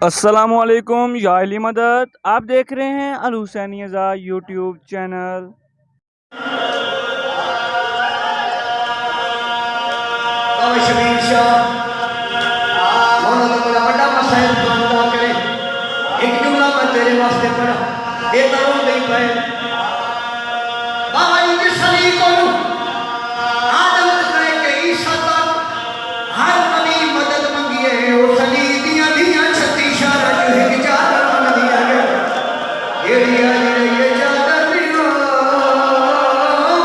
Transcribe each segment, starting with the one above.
अस्सलामुअलैकुम या अली मदद। आप देख रहे हैं अल हुसैनी यूट्यूब चैनल। शबीर शाह मौला तो बड़ा बड़ा मसाइल अदा करे। एक जुमला मैं तेरे वास्ते पढ़ा, ये तो नहीं पे बाबा जी सली को आदम से के ईसा तक हर नबी मदद मंगी है। वो सली दियां दियां 36 शारा जो एक चादर मन दिया गया एड़ी आ ये चादर दियो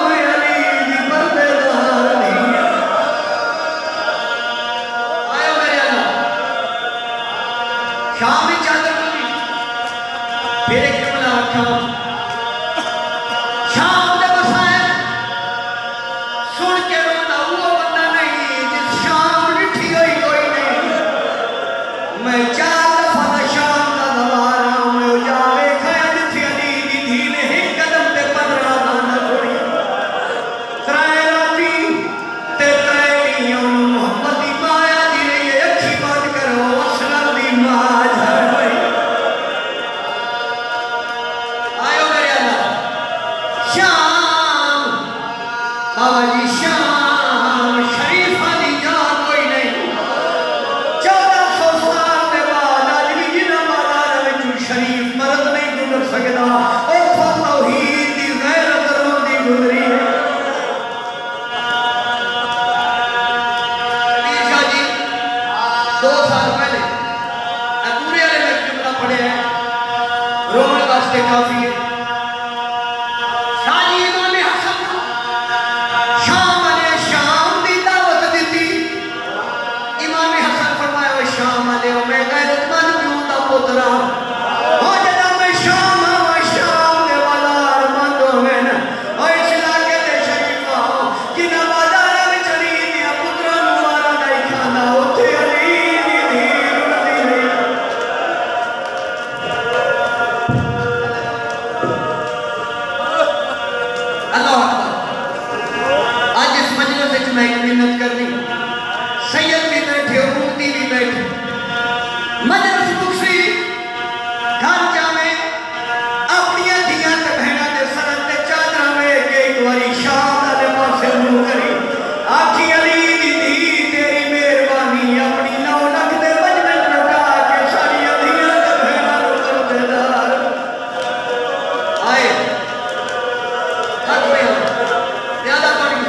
मैं अली दी पर्देदार नहीं आयो मेरे अल्लाह शाम में चादर मंगी। फिर एक जुमला आखा शाम दे मसाए सुन के रोंदा वो बंदा नहीं जिस शाम डिठी होई कोई नहीं। मैं चार दफा दा शाम दा दवारा मैं जावे खाया जिथे अली दी धी ने एक कदम ते 15 दाना छोड़ी। त्राए राती ते त्राए नियों मोहम्मद दी माया दी ने ये अखी बंद करो असलम दी मां झड़ गई। आयो मेरे अल्लाह शाम हाजी शाम शरीफा दी जान कोई नहीं। 1400 साल के बाद आज भी जिन्हां बाजारां विचों शरीफ मर्द नहीं गुजर सकदा उत्थों तौहीद दी गैरत रोंदी गुजरी है। कबीर शाह जी 2 साल पहले पूरे वाले में जुमला पढ़े है, रोने वास्ते काफी है। शाह जी इमाम हसन शाम ने शाम दी दावत दी। इमाम हसन फरमाया वो शाम ने मैं गैरतमंद क्यों दा पुत्रा हो जदा मैं शाम दे बाजार बंद होवे ना ओ इस इलाके दे शरीफा जिन्हां बाजारां विच अली दी पुत्रा नूं मारा नहीं खांदा उत्थे अली दी धी रुलदी नहीं। अल्लाह अकबर। आज इस मजलिस विच मैं एक मिन्नत करनी, सैयद भी बैठे हो मुफ्ती भी बैठे मजलिस मुक्सी घर जावे अपनी धियां ते बहना दे सर ते चादरां वेख के एक बारी शाम दे पासे मुंह करी आखी अली दी धी तेरी मेहरबानी अपनी 9 लाख दे बजन लगा के सारी धियां ते बहना नूं पर्देदार आए हक में ज्यादा पड़ी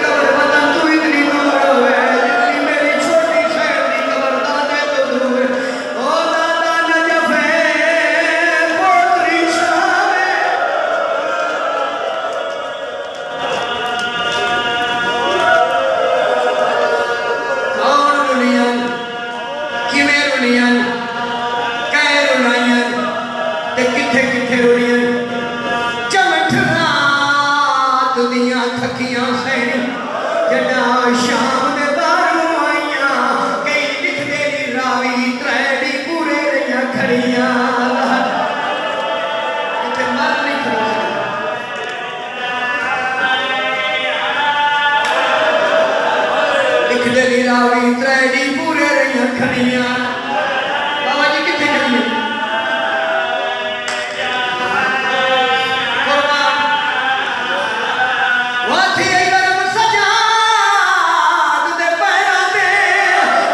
कबर वतन तू इतनी दूर है जितनी मेरी छोटी शहर दी कबर दादे तो दूर। ओ दादा नजफ है पोतरी शाम कौन रुनियन किवें रुनियन कै रुनायन ते किथे किथे रुनियन चमठ रात दियां थकियां सैनी जदा शाम दे बाहरों आईयां कई लिखदे नी रावी त्रैडी पूरे रहियां खड़ियां इत्थे मर नहीं खड़ो लिखदे नी रावी त्रैडी पूरे रहियां खड़ियां। बाबा जी किथे खड़ियां वाथी गरम सजाद दे पैरां ते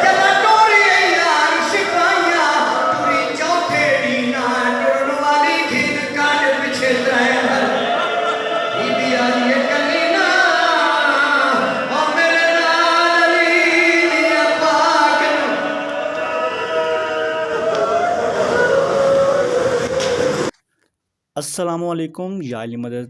जदा टोरी यार सिपाहियां पूरी चौथे दी ना जुड़न वाली खिन कांड पिछे ड्राइवर बीबी आई है कली ना ओ मेरे नाल अली दी पाक नूं। अस्सलामुअलैकुम या अली मदद।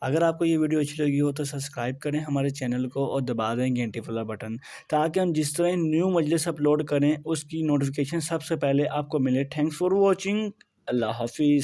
अगर आपको ये वीडियो अच्छी लगी हो तो सब्सक्राइब करें हमारे चैनल को और दबा दें घंटी वाला बटन, ताकि हम जिस तरह न्यू मजलिस अपलोड करें उसकी नोटिफिकेशन सबसे पहले आपको मिले। Thanks for watching. अल्लाह हाफिज़।